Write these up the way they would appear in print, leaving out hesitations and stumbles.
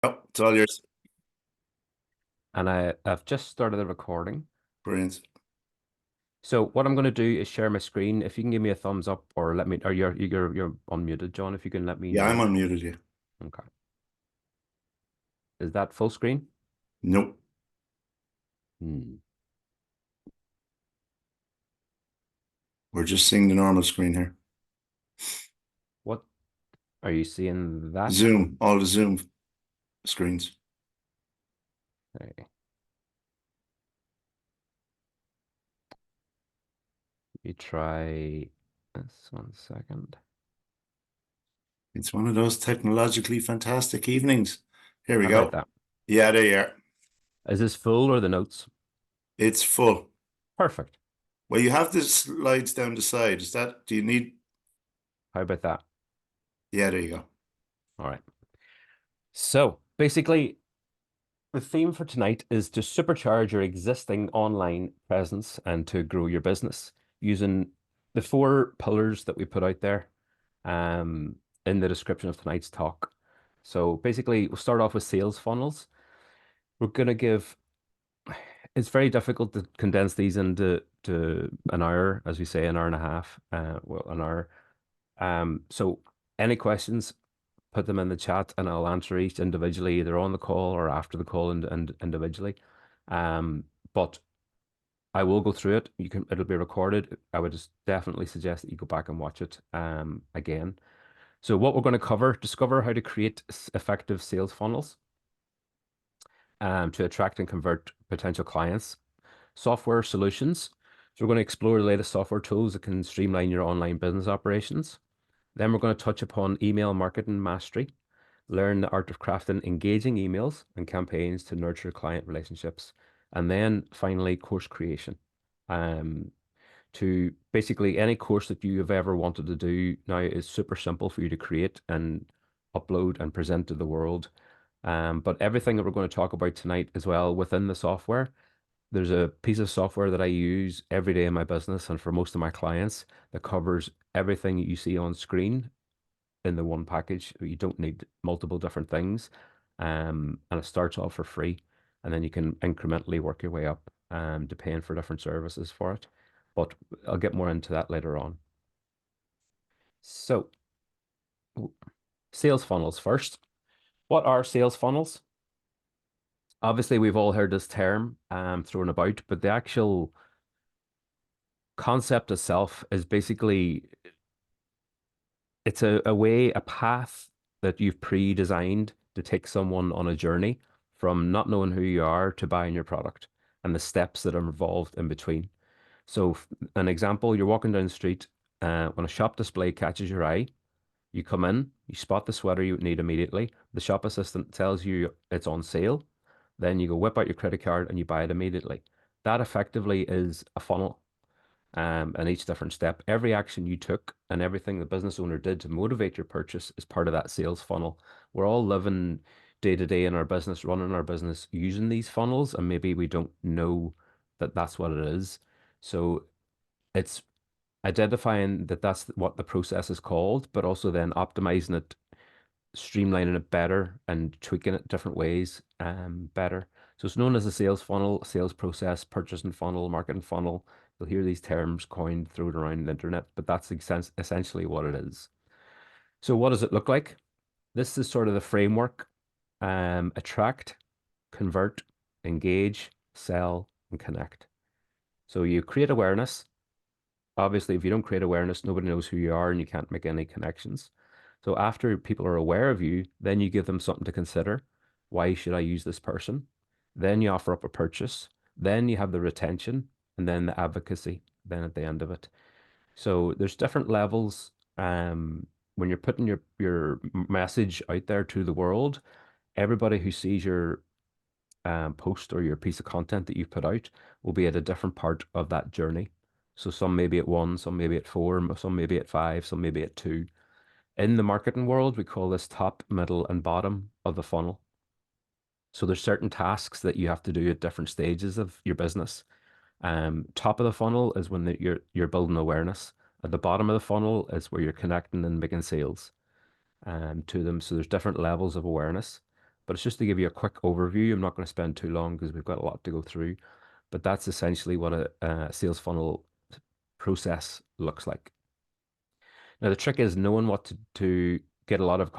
Oh, it's all yours. And I've just started the recording. Brilliant. So what I'm going to do is share my screen. If you can give me a thumbs up or let me, or you're unmuted, John. If you can let me Yeah, I'm know. unmuted here. Okay. Is that full screen? Nope. Hmm. We're just seeing the normal screen here. What are you seeing that? Zoom, all the Zoom screens. Okay. You try this 1 second. It's one of those technologically fantastic evenings. Here we How about go. that? Yeah, there you are. Is this full or the notes? It's full. Perfect. Well, you have the slides down the side. Do you need? How about that? Yeah, there you go. All right. So basically, the theme for tonight is to supercharge your existing online presence and to grow your business using the four pillars that we put out there um, in the description of tonight's talk. So basically, we'll start off with sales funnels. We're going to give, it's very difficult to condense these into an hour, as we say, an hour and a half, well, an hour. So any questions, put them in the chat and I'll answer each individually, either on the call or after the call and individually. But I will go through it. It'll be recorded. I would just definitely suggest that you go back and watch it again. So what we're going to cover, discover how to create effective sales funnels to attract and convert potential clients, software solutions. So we're going to explore the latest software tools that can streamline your online business operations. Then we're going to touch upon email marketing mastery, learn the art of crafting engaging emails and campaigns to nurture client relationships. And then finally, course creation. Um, to basically any course that you have ever wanted to do now is super simple for you to create and upload and present to the world. But everything that we're going to talk about tonight as well within the software, there's a piece of software that I use every day in my business and for most of my clients that covers everything you see on screen in the one package. You don't need multiple different things. And it starts off for free. And then you can incrementally work your way up to paying for different services for it. But I'll get more into that later on. So, sales funnels first. What are sales funnels? Obviously, we've all heard this term thrown about, but the actual concept itself is basically it's a way, a path that you've pre-designed to take someone on a journey from not knowing who you are to buying your product and the steps that are involved in between. So, an example, you're walking down the street, when a shop display catches your eye, you come in, you spot the sweater you need immediately. The shop assistant tells you it's on sale. Then you go whip out your credit card and you buy it immediately. That effectively is a funnel and each different step. Every action you took and everything the business owner did to motivate your purchase is part of that sales funnel. We're all living day to day in our business, running our business using these funnels, and maybe we don't know that that's what it is. So it's identifying that that's what the process is called, but also then optimizing it, streamlining it better and tweaking it different ways better. So it's known as a sales funnel, sales process, purchasing funnel, marketing funnel. You'll hear these terms coined, thrown around the internet, but that's essentially what it is. So what does it look like? This is sort of the framework. Attract, convert, engage, sell, and connect. So you create awareness. Obviously, if you don't create awareness, nobody knows who you are and you can't make any connections. So after people are aware of you, then you give them something to consider. Why should I use this person? Then you offer up a purchase. Then you have the retention and then the advocacy then at the end of it. So there's different levels when you're putting your message out there to the world. Everybody who sees your post or your piece of content that you've put out will be at a different part of that journey. So some may be at one, some may be at four, some may be at five, some may be at two. In the marketing world, we call this top, middle, and bottom of the funnel. So there's certain tasks that you have to do at different stages of your business. Top of the funnel is when you're building awareness. At the bottom of the funnel is where you're connecting and making sales to them. So there's different levels of awareness. but it's just to give you a quick overview. I'm not going to spend too long because we've got a lot to go through, but that's essentially what a sales funnel process looks like. Now, the trick is knowing to get a lot of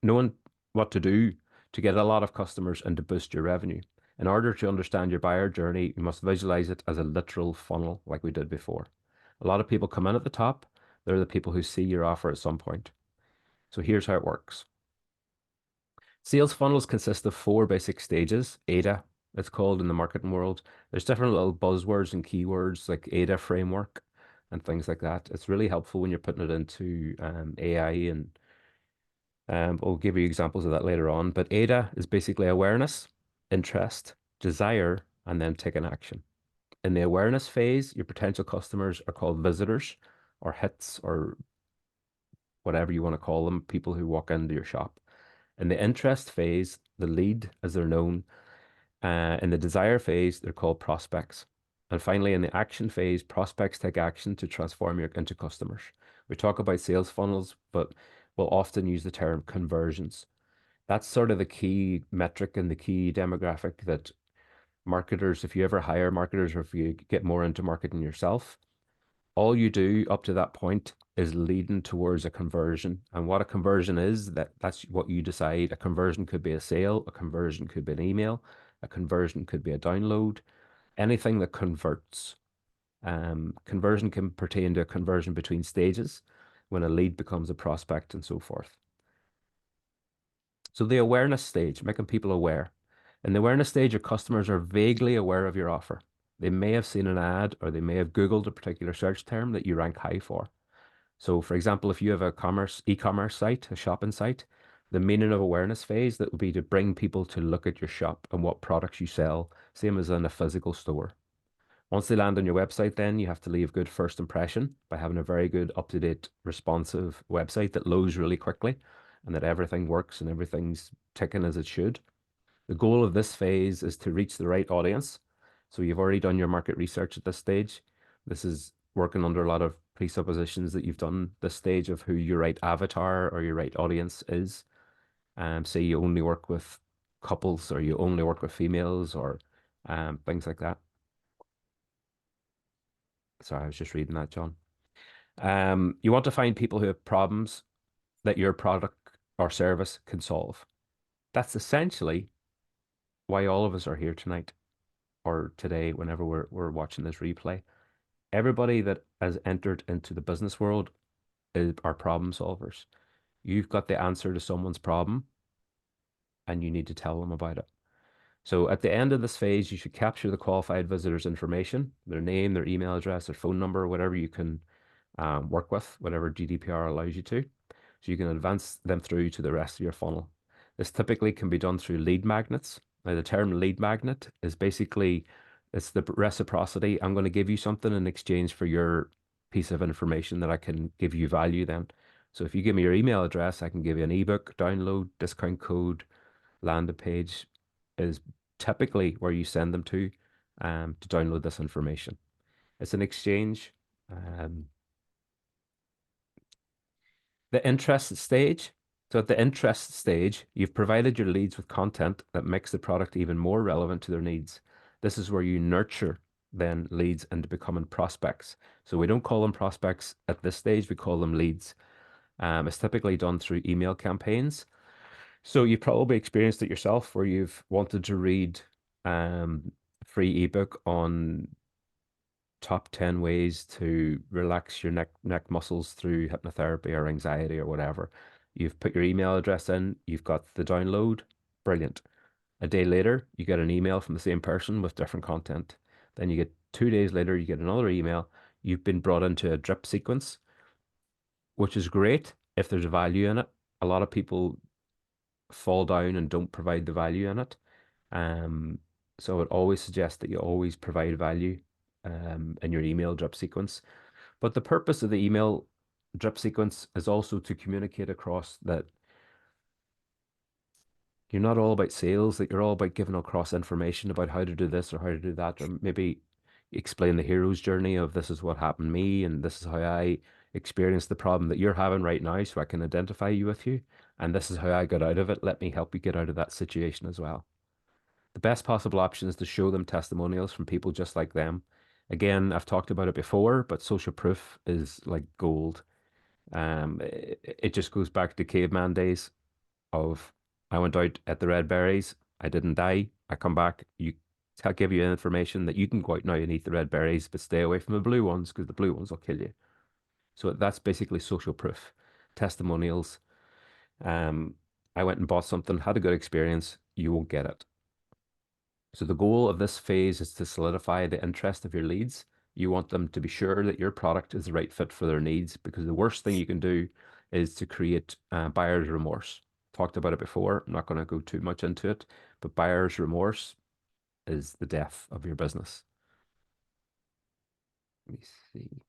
knowing what to do to get a lot of customers and to boost your revenue. In order to understand your buyer journey, you must visualize it as a literal funnel like we did before. A lot of people come in at the top. They're the people who see your offer at some point. So here's how it works. Sales funnels consist of four basic stages. AIDA, it's called in the marketing world. There's different little buzzwords and keywords like AIDA framework and things like that. It's really helpful when you're putting it into AI, and I'll give you examples of that later on. But AIDA is basically awareness, interest, desire, and then taking action. In the awareness phase, your potential customers are called visitors or hits or whatever you want to call them, people who walk into your shop. In the interest phase, the lead, as they're known, in the desire phase, they're called prospects. And finally, in the action phase, prospects take action to transform your into customers. We talk about sales funnels, but we'll often use the term conversions. That's sort of the key metric and the key demographic that marketers, if you ever hire marketers or if you get more into marketing yourself, all you do up to that point is leading towards a conversion. And what a conversion is, that's what you decide. A conversion could be a sale, a conversion could be an email, a conversion could be a download, anything that converts. Conversion can pertain to a conversion between stages when a lead becomes a prospect and so forth. So the awareness stage, making people aware. In the awareness stage, your customers are vaguely aware of your offer. They may have seen an ad or they may have Googled a particular search term that you rank high for. So for example, if you have a e-commerce site, a shopping site, the meaning of awareness phase, that would be to bring people to look at your shop and what products you sell, same as in a physical store. Once they land on your website, then you have to leave good first impression by having a very good, up-to-date, responsive website that loads really quickly and that everything works and everything's ticking as it should. The goal of this phase is to reach the right audience. So you've already done your market research at this stage. This is working under a lot of presuppositions that you've done this stage of who your right avatar or your right audience is. Say you only work with couples or you only work with females or things like that. Sorry, I was just reading that, John. You want to find people who have problems that your product or service can solve. That's essentially why all of us are here tonight or today, whenever we're watching this replay. Everybody that has entered into the business world are problem solvers. You've got the answer to someone's problem and you need to tell them about it. So at the end of this phase, you should capture the qualified visitor's information, their name, their email address, their phone number, whatever you can work with, whatever GDPR allows you to. So you can advance them through to the rest of your funnel. This typically can be done through lead magnets. Now, the term lead magnet is basically, it's the reciprocity. I'm going to give you something in exchange for your piece of information that I can give you value then. So if you give me your email address, I can give you an ebook, download, discount code, landing page is typically where you send them to download this information. It's an exchange. The interest stage. So at the interest stage, you've provided your leads with content that makes the product even more relevant to their needs. This is where you nurture then leads into becoming prospects. So we don't call them prospects at this stage, we call them leads. It's typically done through email campaigns. So you probably experienced it yourself where you've wanted to read free ebook on top 10 ways to relax your neck muscles through hypnotherapy or anxiety or whatever. You've put your email address in, you've got the download, brilliant. A day later, you get an email from the same person with different content. Then you get 2 days later, you get another email. You've been brought into a drip sequence, which is great if there's value in it. A lot of people fall down and don't provide the value in it. Um, so I would always suggest that you always provide value in your email drip sequence. But the purpose of the email drip sequence is also to communicate across that you're not all about sales, that you're all about giving across information about how to do this or how to do that, or maybe explain the hero's journey of this is what happened to me and this is how I experience the problem that you're having right now so I can identify you with you. And this is how I got out of it. Let me help you get out of that situation as well. The best possible option is to show them testimonials from people just like them. Again, I've talked about it before, but social proof is like gold. It just goes back to caveman days of I went out at the red berries, I didn't die, I come back, I'll give you information that you can go out now and eat the red berries, but stay away from the blue ones because the blue ones will kill you. So that's basically social proof, testimonials. Um, I went and bought something, had a good experience, you won't get it. So the goal of this phase is to solidify the interest of your leads. You want them to be sure that your product is the right fit for their needs because the worst thing you can do is to create buyer's remorse. Talked about it before. I'm not going to go too much into it, but buyer's remorse is the death of your business. Let me see.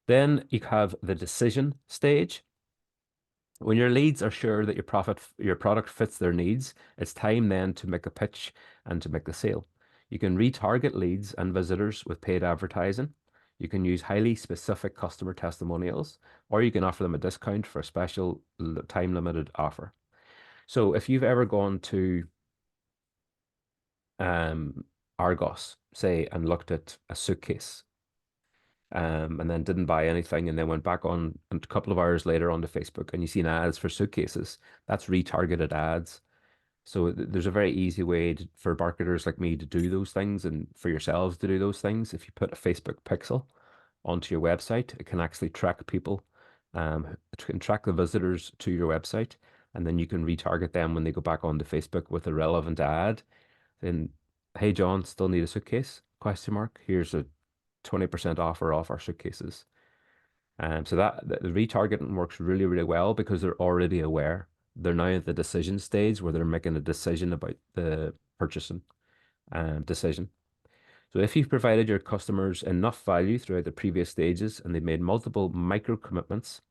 Then you have the decision stage. When your leads are sure that your product fits their needs, it's time then to make a pitch and to make the sale. You can retarget leads and visitors with paid advertising. You can use highly specific customer testimonials, or you can offer them a discount for a special time limited offer. So if you've ever gone to Argos, say, and looked at a suitcase and then didn't buy anything and then went back on and a couple of hours later onto Facebook and you seen ads for suitcases, that's retargeted ads. So there's a very easy way for marketers like me to do those things and for yourselves to do those things. If you put a Facebook pixel onto your website, it can actually track people, it can track the visitors to your website, and then you can retarget them when they go back onto Facebook with a relevant ad. Then, hey John, still need a suitcase? Question mark. Here's a 20% offer off our suitcases. So that the retargeting works really, really well because they're already aware. They're now at the decision stage where they're making a decision about the purchasing decision. So if you've provided your customers enough value throughout the previous stages and they've made multiple micro commitments,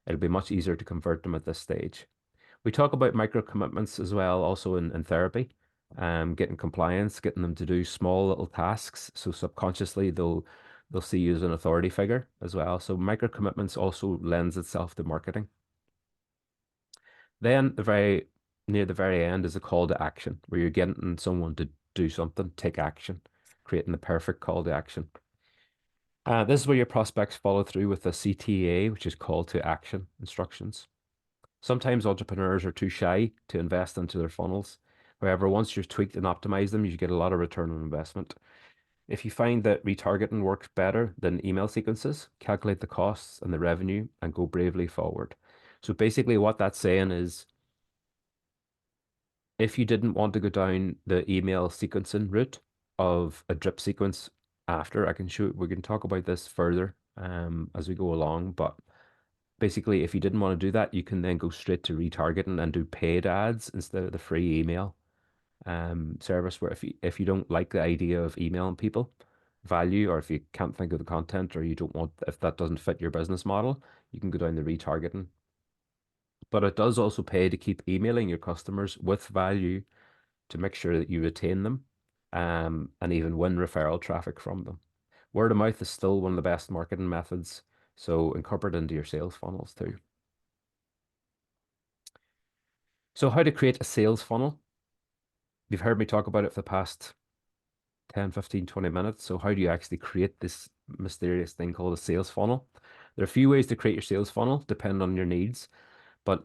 it'll be much easier to convert them at this stage. We talk about micro commitments as well, also in therapy, getting compliance, getting them to do small little tasks. So subconsciously they'll see you as an authority figure as well. So micro commitments also lends itself to marketing. Then the very near the very end is a call to action where you're getting someone to do something, take action, creating the perfect call to action. This is where your prospects follow through with a CTA, which is call to action instructions. Sometimes entrepreneurs are too shy to invest into their funnels. However, once you've tweaked and optimized them, you get a lot of return on investment. If you find that retargeting works better than email sequences, calculate the costs and the revenue and go bravely forward. So basically what that's saying is if you didn't want to go down the email sequencing route of a drip sequence after, we can talk about this further as we go along, but basically, if you didn't want to do that, you can then go straight to retargeting and do paid ads instead of the free email service. Where if you don't like the idea of emailing people value, or if you can't think of the content, or you don't want if that doesn't fit your business model, you can go down the retargeting. But it does also pay to keep emailing your customers with value to make sure that you retain them, and even win referral traffic from them. Word of mouth is still one of the best marketing methods, so incorporate it into your sales funnels too. So how to create a sales funnel. You've heard me talk about it for the past 10, 15, 20 minutes. So how do you actually create this mysterious thing called a sales funnel? There are a few ways to create your sales funnel, depending on your needs, but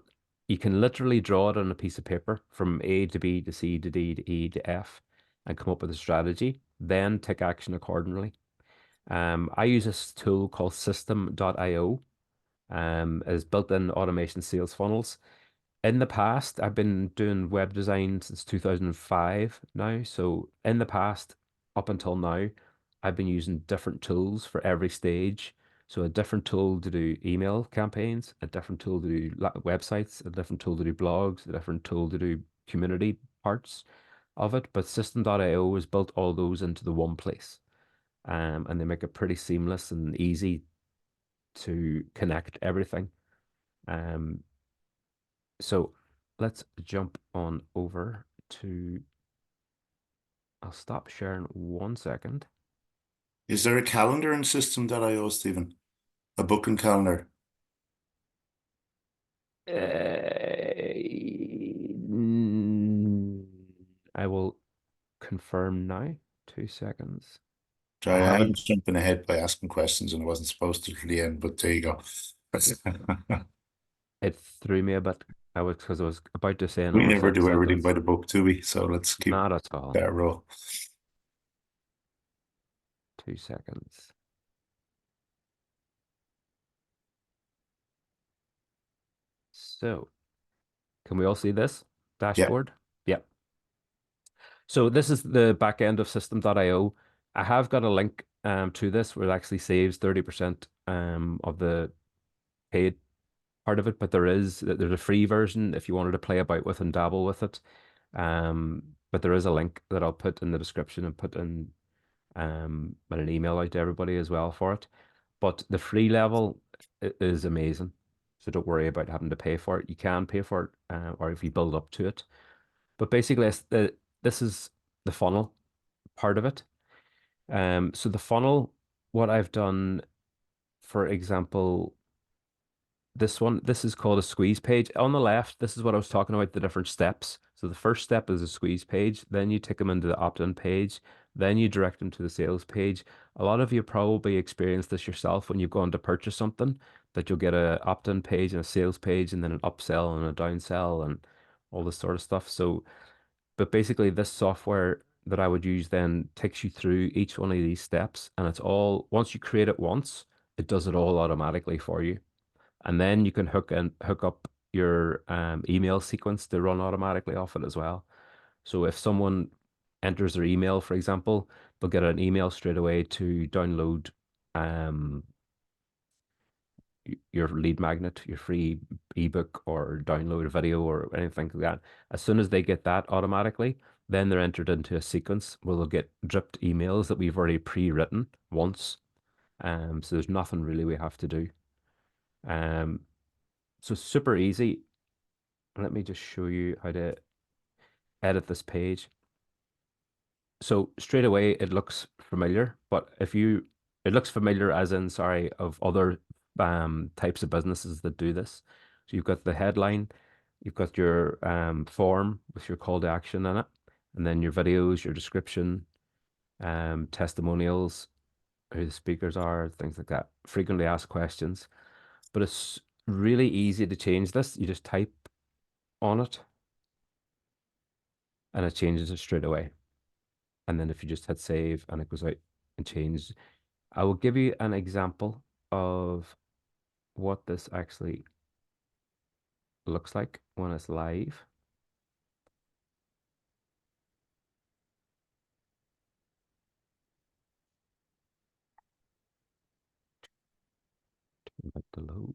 you can literally draw it on a piece of paper from A to B to C to D to E to F and come up with a strategy, then take action accordingly. I use this tool called system.io, as built-in automation sales funnels. In the past, I've been doing web design since 2005 now. So in the past, up until now, I've been using different tools for every stage. So a different tool to do email campaigns, a different tool to do websites, a different tool to do blogs, a different tool to do community parts of it. But System.io has built all those into the one place. And they make it pretty seamless and easy to connect everything. Um, so let's jump on over to, I'll stop sharing 1 second. Is there a calendar and system.io, Stephen? A booking calendar? Mm, I will confirm now. 2 seconds. I Sorry, I am haven't. jumping ahead by asking questions and I wasn't supposed to the end, but there you go. It threw me a bit. I was because I was about to say We another never do everything by sentence. the book, do we? So let's keep Not at all. that roll. 2 seconds. So, can we all see this Yeah, dashboard? Yep. So this is the back end of system.io. I have got a link to this where it actually saves 30% of the paid part of it, but there's a free version if you wanted to play about with and dabble with it. But there is a link that I'll put in the description and put in an email out to everybody as well for it. But the free level is amazing. So don't worry about having to pay for it. You can pay for it, or if you build up to it. But basically, this is the funnel part of it. So the funnel, what I've done, for example, this is called a squeeze page. On the left, this is what I was talking about, the different steps. So the first step is a squeeze page, then you take them into the opt-in page, then you direct them to the sales page. A lot of you probably experienced this yourself when you've gone to purchase something, that you'll get a opt-in page and a sales page and then an upsell and a downsell and all this sort of stuff. So, but basically this software that I would use then takes you through each one of these steps, and it's all, once you create it once, it does it all automatically for you. And then you can hook up your email sequence to run automatically off it as well. So if someone enters their email, for example, they'll get an email straight away to download um, your lead magnet, your free ebook, or download a video or anything like that. As soon as they get that automatically, then they're entered into a sequence where they'll get dripped emails that we've already pre-written once. So there's nothing really we have to do. Um, so super easy. Let me just show you how to edit this page. So straight away it looks familiar, but it looks familiar as in, sorry, of other types of businesses that do this. So you've got the headline, you've got your form with your call to action in it, and then your videos, your description, testimonials, who the speakers are, things like that, frequently asked questions. But it's really easy to change this. You just type on it and it changes it straight away. And then if you just hit save and it goes out and changes, I will give you an example of what this actually looks like when it's live. About to load.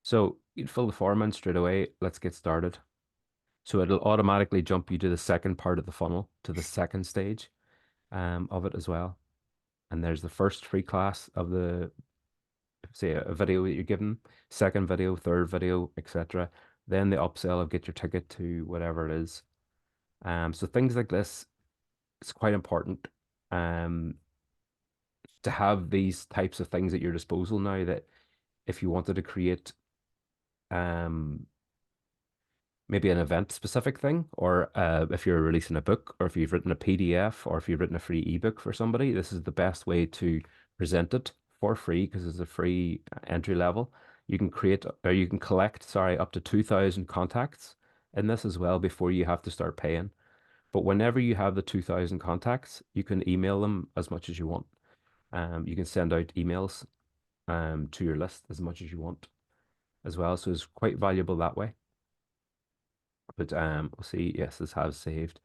So you'd fill the form in straight away. Let's get started. So it'll automatically jump you to the second part of the funnel, to the second stage of it as well. And there's the first free class of the, say, a video that you're given, second video, third video, etc. Then the upsell of get your ticket to whatever it is. So things like this, it's quite important um, to have these types of things at your disposal now, that if you wanted to create um, maybe an event specific thing, or if you're releasing a book, or if you've written a PDF, or if you've written a free ebook for somebody, this is the best way to present it for free because it's a free entry level. You can create, or you can collect, sorry, up to 2,000 contacts in this as well before you have to start paying. But whenever you have the 2,000 contacts, you can email them as much as you want. You can send out emails to your list as much as you want as well. So it's quite valuable that way. But we'll see. Yes, this has saved.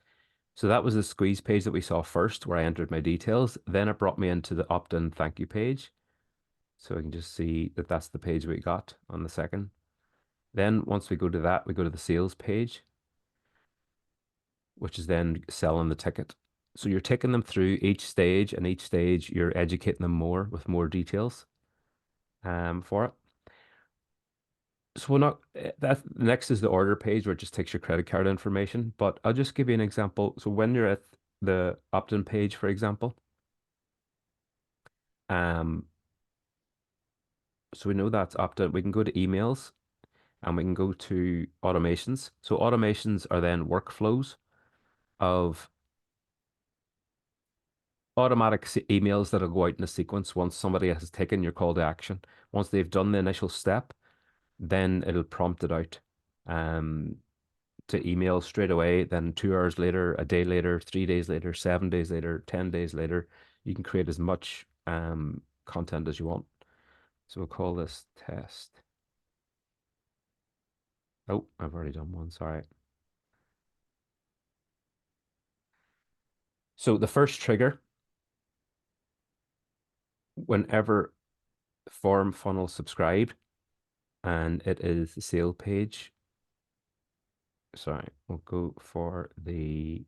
So that was the squeeze page that we saw first, where I entered my details. Then it brought me into the opt-in thank you page. So I can just see that that's the page we got on the second. Then once we go to that, we go to the sales page, which is then selling the ticket. So you're taking them through each stage, and each stage you're educating them more with more details for it. So we're not that next is the order page where it just takes your credit card information. But I'll just give you an example. So when you're at the opt-in page, for example, um, so we know that's opt-in. We can go to emails and we can go to automations. So automations are then workflows of automatic emails that'll go out in a sequence once somebody has taken your call to action. Once they've done the initial step, then it'll prompt it out um, to email straight away. Then 2 hours later, a day later, 3 days later, 7 days later, 10 days later, you can create as much content as you want. So we'll call this test. Oh, I've already done one. Sorry. So the first trigger, whenever form funnel subscribed, and it is the sale page. Sorry, we'll go for the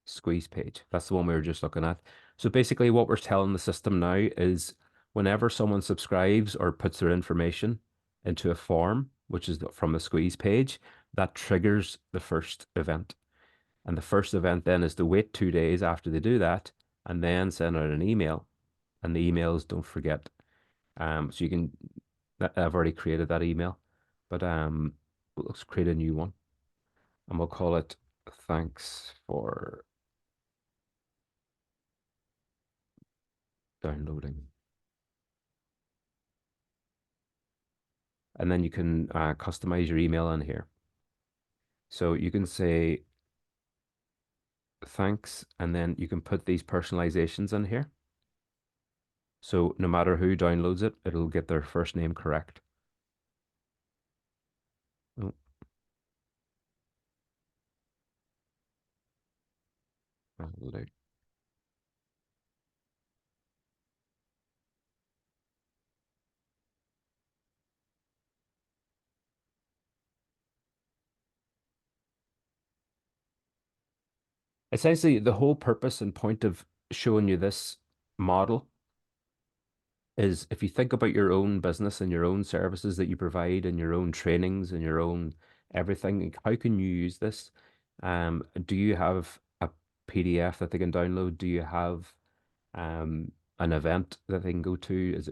squeeze page. That's the one we were just looking at. So basically what we're telling the system now is whenever someone subscribes or puts their information into a form, which is from the squeeze page, that triggers the first event. And the first event then is to wait 2 days after they do that and then send out an email. And the emails, don't forget. So you can, I've already created that email, but let's create a new one and we'll call it thanks for downloading. And then you can customize your email in here. So you can say thanks, and then you can put these personalizations in here. So no matter who downloads it, it'll get their first name correct. Oh, that'll do. Essentially, the whole purpose and point of showing you this model is if you think about your own business and your own services that you provide and your own trainings and your own everything, like, how can you use this? Do you have a PDF that they can download? Do you have an event that they can go to?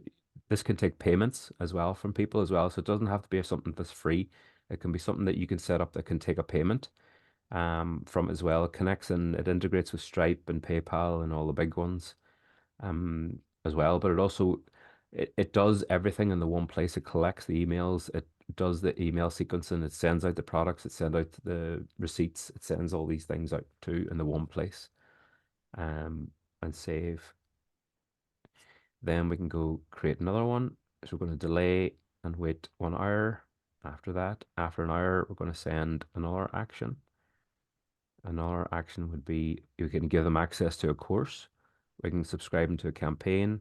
This can take payments as well from people as well, so it doesn't have to be something that's free. It can be something that you can set up that can take a payment from as well. It connects and it integrates with Stripe and PayPal and all the big ones as well. But it also it does everything in the one place. It collects the emails. It does the email sequencing. It sends out the products. It sends out the receipts. It sends all these things out too in the one place. Um, and save. Then we can go create another one. So we're going to delay and wait 1 hour. After that, after an hour, we're going to send another action. Another action would be you can give them access to a course. We can subscribe them to a campaign,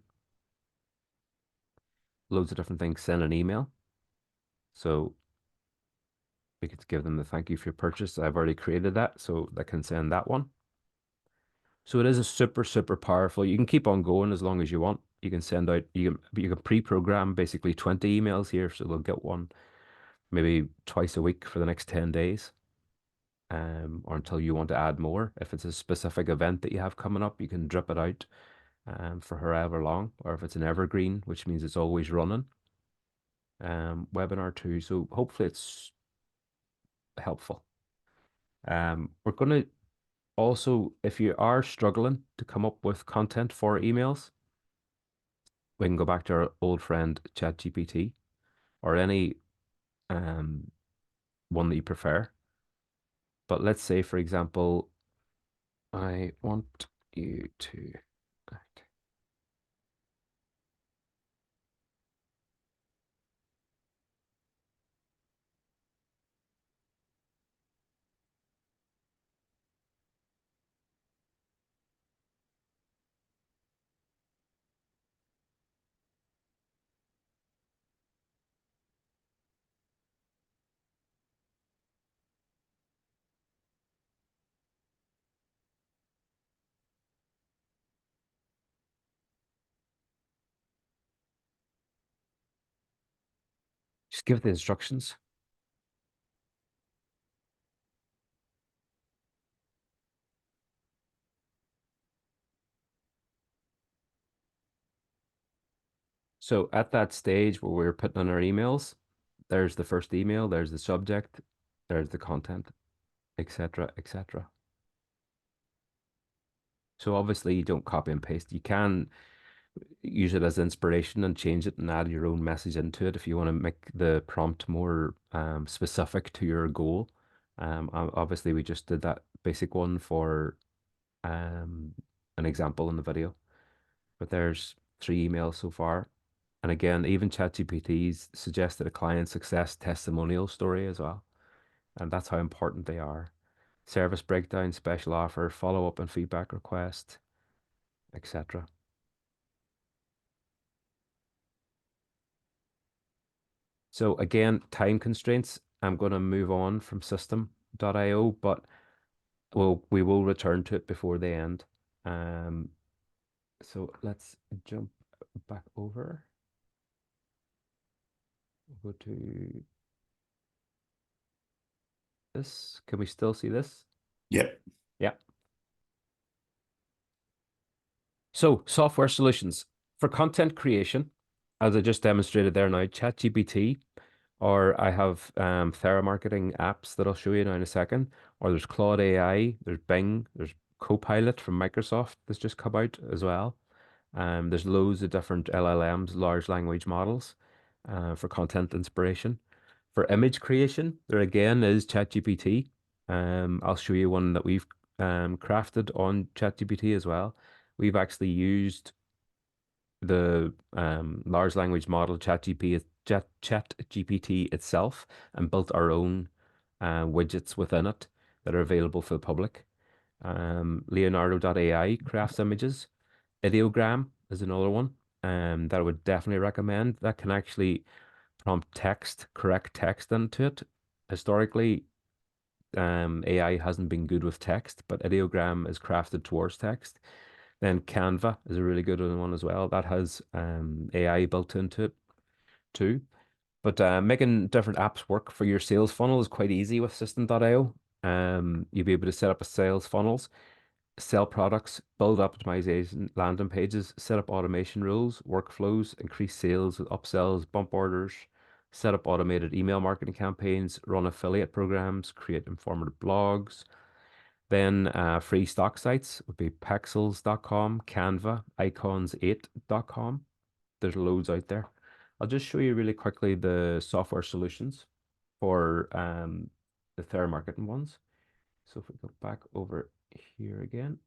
loads of different things, send an email. So we could give them the thank you for your purchase. I've already created that, so they can send that one. So it is a super, super powerful. You can keep on going as long as you want. You can send out, you can pre-program basically 20 emails here, so they'll get one maybe twice a week for the next 10 days. Or until you want to add more. If it's a specific event that you have coming up, you can drip it out for however long, or if it's an evergreen, which means it's always running. Webinar too. So hopefully it's helpful. We're going to also, if you are struggling to come up with content for emails, we can go back to our old friend ChatGPT or any um, one that you prefer. But let's say, for example, I want you to. Right. Just give the instructions. So at that stage where we're putting on our emails, there's the first email, there's the subject, there's the content, etc., etc. So obviously you don't copy and paste. You can use it as inspiration and change it and add your own message into it if you want to make the prompt more specific to your goal. Obviously we just did that basic one for um, an example in the video, but there's 3 emails so far. And again, even ChatGPT's suggested a client success testimonial story as well. And that's how important they are. Service breakdown, special offer, follow up and feedback request, etc. So again, time constraints. I'm going to move on from system.io, but we will return to it before the end. Um, so let's jump back over. Go to this. Can we still see this? Yep. Yeah. So software solutions for content creation, as I just demonstrated there now, ChatGPT, or I have Thera apps that I'll show you now in a second, or there's Claude AI, there's Bing, there's Copilot from Microsoft that's just come out as well. There's loads of different LLMs, large language models, for content inspiration. For image creation, there again is ChatGPT. I'll show you one that we've crafted on ChatGPT as well. We've actually used the large language model ChatGPT itself and built our own widgets within it that are available for the public. Leonardo.ai crafts images. Ideogram is another one that I would definitely recommend. That can actually prompt text, correct text into it. Historically, AI hasn't been good with text, but Ideogram is crafted towards text. Then Canva is a really good one as well. That has AI built into it too. But making different apps work for your sales funnel is quite easy with System.io. You'll be able to set up a sales funnels, sell products, build optimization landing pages, set up automation rules, workflows, increase sales with upsells, bump orders, set up automated email marketing campaigns, run affiliate programs, create informative blogs. Then free stock sites would be pexels.com, Canva, icons8.com. There's loads out there. I'll just show you really quickly the software solutions for the Thera marketing ones. So if we go back over here again,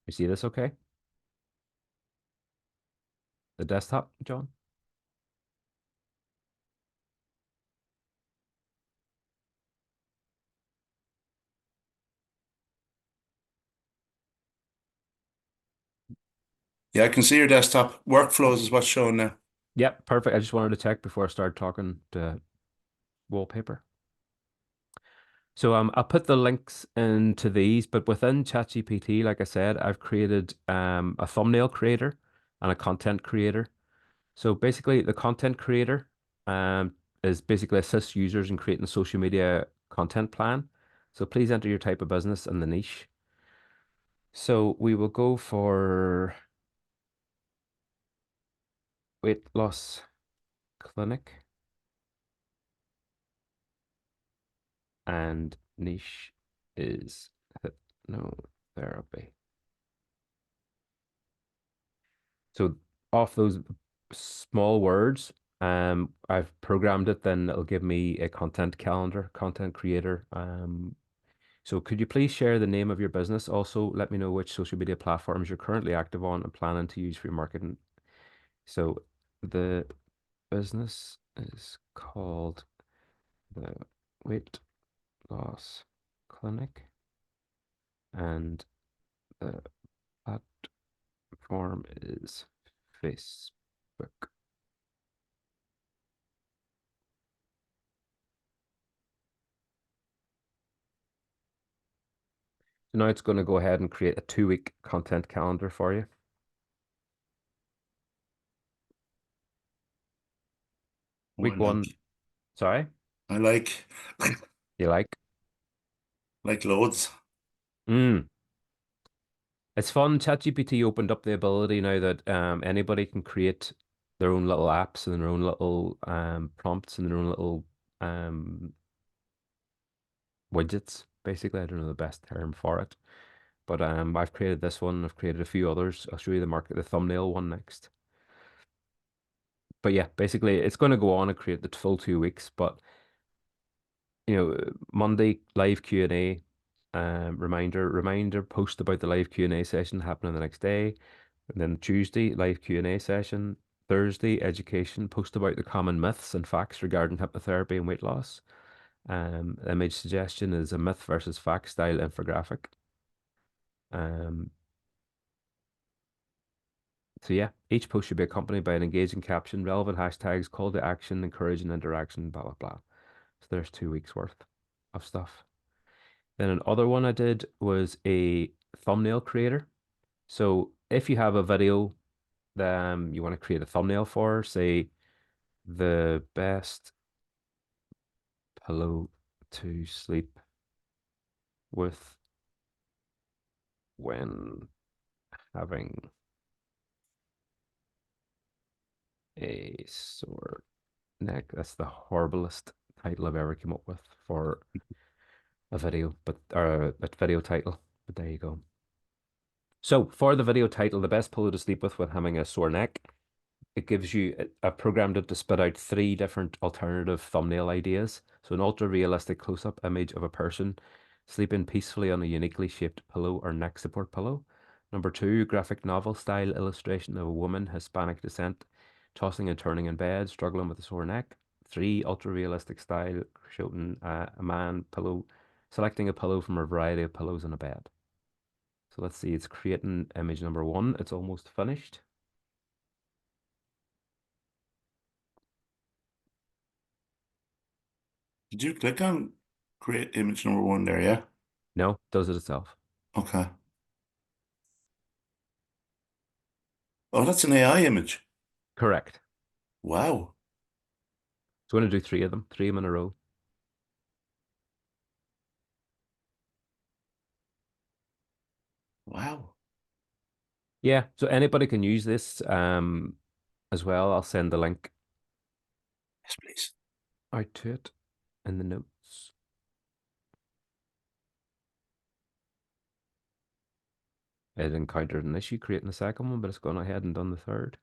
you see this okay? The desktop, John? Yeah, I can see your desktop. Workflows is what's showing now. Yep, perfect. I just wanted to check before I started talking to wallpaper. So I'll put the links into these, but within ChatGPT, like I said, I've created a thumbnail creator and a content creator. So basically, the content creator is basically assists users in creating a social media content plan. So please enter your type of business and the niche. So we will go for weight loss clinic and niche is hypnotherapy. So off those small words, I've programmed it, then it'll give me a content calendar, content creator. So could you please share the name of your business? Also, let me know which social media platforms you're currently active on and planning to use for your marketing. So the business is called the Weight Loss Clinic, and the platform is Facebook. So now it's going to go ahead and create a 2 week content calendar for you. Oh, Week one, sorry, I like, you like? like loads. Mm. It's fun. ChatGPT opened up the ability now that anybody can create their own little apps and their own little prompts and their own little um, widgets. Basically, I don't know the best term for it, but I've created this one. I've created a few others. I'll show you the thumbnail one next. But yeah, basically, it's going to go on and create the full 2 weeks. But Monday live Q&A, reminder post about the live Q&A session happening the next day. And then Tuesday, live Q&A session. Thursday, education, post about the common myths and facts regarding hypnotherapy and weight loss. Image suggestion is a myth versus fact style infographic. Um, so yeah, each post should be accompanied by an engaging caption, relevant hashtags, call to action, encouraging interaction, blah, blah, blah. So there's 2 weeks worth of stuff. Then another one I did was a thumbnail creator. So if you have a video that you want to create a thumbnail for, say the best pillow to sleep with when having a sore neck. That's the horriblest title I've ever come up with for a video, but or a video title. But there you go. So for the video title, the best pillow to sleep with when having a sore neck, it gives you a program to spit out 3 different alternative thumbnail ideas. So an ultra realistic close-up image of a person sleeping peacefully on a uniquely shaped pillow or neck support pillow. Number 2, graphic novel style illustration of a woman Hispanic descent tossing and turning in bed, struggling with a sore neck. 3, ultra realistic style showing a man pillow selecting a pillow from a variety of pillows in a bed. So let's see, it's creating image number 1. It's almost finished. Did you click on create image number one there? Yeah. No, does it itself. Okay. Oh, that's an AI image. Correct. Wow. So I'm going to do 3 of them, 3 of them in a row. Wow. Yeah, so anybody can use this as well. I'll send the link Yes, please. out to it in the notes. It encountered an issue creating the second one, but it's gone ahead and done the third.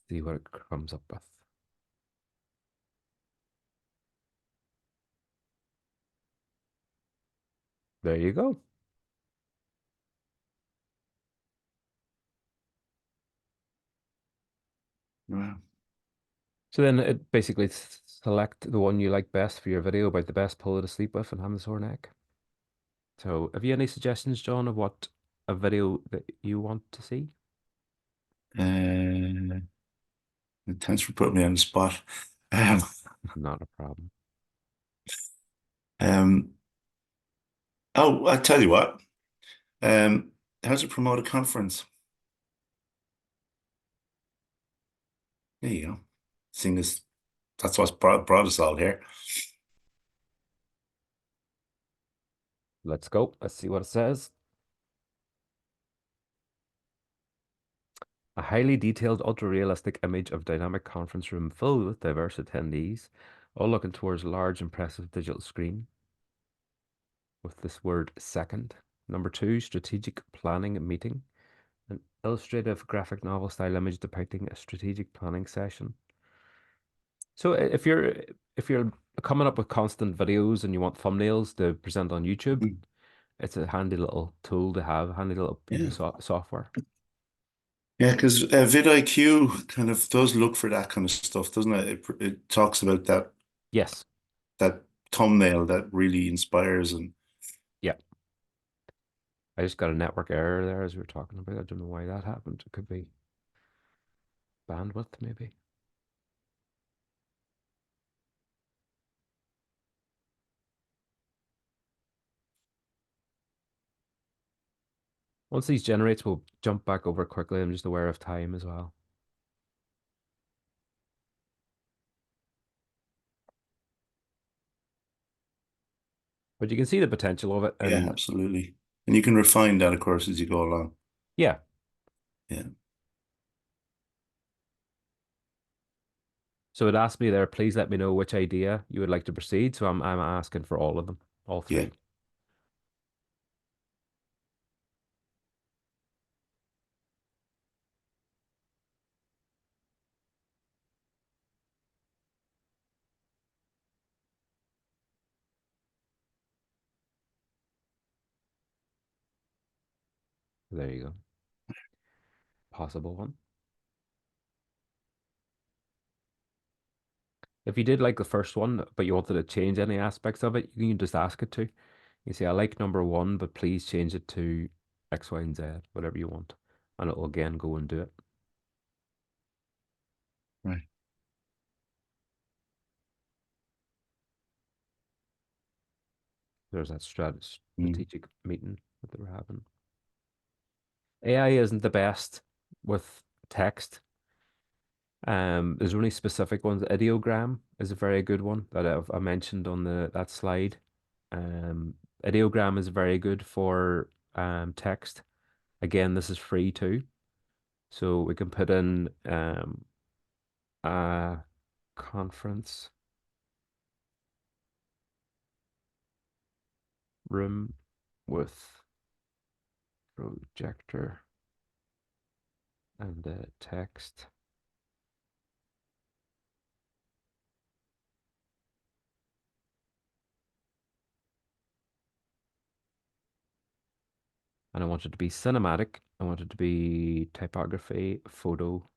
See what it comes up with. There you go. Wow. So then it basically select the one you like best for your video about the best pillow to sleep with and having a sore neck. So have you any suggestions, John, of what a video that you want to see? Uh, Thanks for putting me on the spot. Um, Not a problem. um, oh, I tell you what. Um, how to promote a conference? There you go. Seeing this, that's what's brought us all here. Let's go. Let's see what it says. A highly detailed, ultra-realistic image of dynamic conference room filled with diverse attendees, all looking towards a large, impressive digital screen with this word second. Number 2, strategic planning meeting. An illustrative graphic novel style image depicting a strategic planning session. So if you're coming up with constant videos and you want thumbnails to present on YouTube, Mm. it's a handy little tool to have, a handy little piece of Yeah. software. Yeah, because vidIQ kind of does look for that kind of stuff, doesn't it? It talks about Yes. that thumbnail that really inspires and Yeah. I just got a network error there as we were talking about. I don't know why that happened. It could be bandwidth, maybe. Once these generates, we'll jump back over quickly. I'm just aware of time as well. But you can see the potential of it. Yeah, And absolutely. And you can refine that, of course, as you go along. yeah, Yeah. so it asked me there, please let me know which idea you would like to proceed. So I'm asking for all of them, all Yeah. three. There you go. Possible one. If you did like the first one, but you wanted to change any aspects of it, you can just ask it to. You say, I like number one, but please change it to X, Y, and Z, whatever you want. And it'll again go and do it. Right. There's that Mm. strategic meeting that they were having. AI isn't the best with text. There's only specific ones. Ideogram is a very good one that I mentioned on the that slide. Um, Ideogram is very good for text. Again, this is free too. So we can put in a conference room with projector and the text. And I want it to be cinematic. I want it to be typography, photo.